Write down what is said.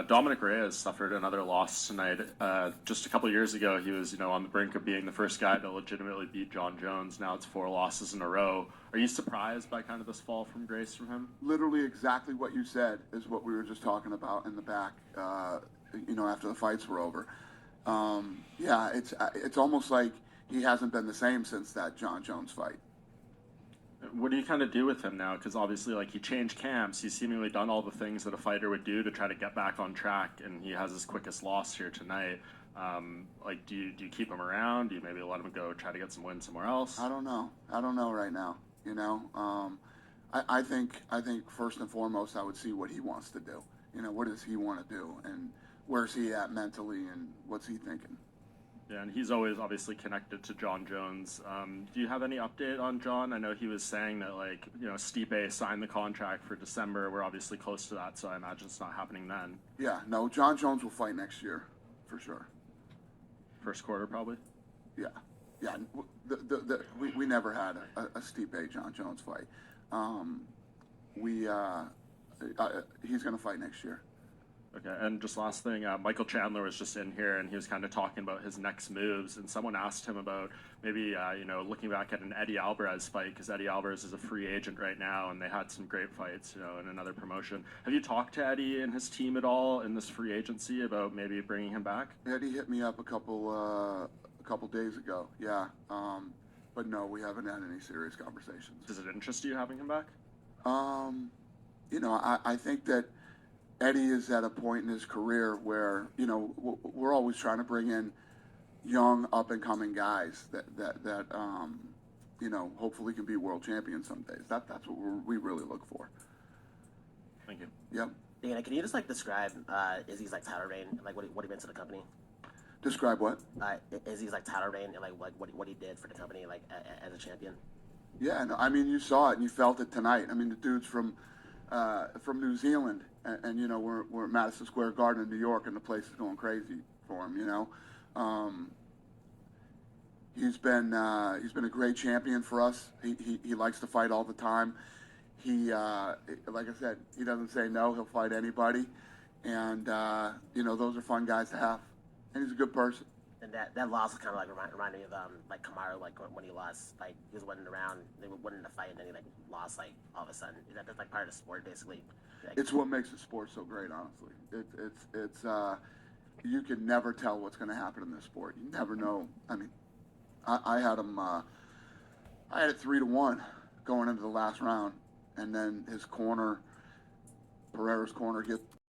Dominic Reyes suffered another loss tonight. Just a couple years ago, he was, on the brink of being the first guy to legitimately beat John Jones. Now it's 4 losses in a row. Are you surprised by kind of this fall from grace from him? Literally exactly what you said is what we were just talking about in the back, after the fights were over. It's almost like he hasn't been the same since that John Jones fight. What do you kind of do with him now? Because obviously, he changed camps. He's seemingly done all the things that a fighter would do to try to get back on track, and he has his quickest loss here tonight. Do you keep him around? Do you maybe let him go try to get some wins somewhere else? I don't know right now. I think first and foremost, I would see what he wants to do. What does he want to do, and where's he at mentally, and what's he thinking? Yeah, and he's always obviously connected to John Jones. Do you have any update on John? I know he was saying that, Stipe signed the contract for December. We're obviously close to that, so I imagine it's not happening then. Yeah, no, John Jones will fight next year, for sure. First quarter, probably? Yeah. We never had a Stipe John Jones fight. He's going to fight next year. Okay, and just last thing, Michael Chandler was just in here, and he was kind of talking about his next moves, and someone asked him about maybe, looking back at an Eddie Alvarez fight, because Eddie Alvarez is a free agent right now, and they had some great fights, in another promotion. Have you talked to Eddie and his team at all in this free agency about maybe bringing him back? Eddie hit me up a couple days ago, yeah, but no, we haven't had any serious conversations. Does it interest you having him back? I think that Eddie is at a point in his career where, we're always trying to bring in young, up-and-coming guys that hopefully can be world champions some days. That's what we really look for. Thank you. Yep. Dana, can you just describe Izzy's title reign and what he meant to the company? Describe what? Izzy's title reign and what he did for the company as a champion. Yeah, no, I mean, you saw it and you felt it tonight. I mean, the dude's from New Zealand, and we're at Madison Square Garden in New York, and the place is going crazy for him. He's been a great champion for us. He likes to fight all the time. He like I said, he doesn't say no. He'll fight anybody, and those are fun guys to have. And he's a good person. And that loss kind of reminded me of Kamaru, when he lost, he was winning around, they were winning the fight, and then he lost all of a sudden. Is that just part of the sport, basically? It's what makes the sport so great, honestly. It's you can never tell what's going to happen in this sport. You never know. I mean, I had him. I had it 3-1 going into the last round, and then his corner, Pereira's corner,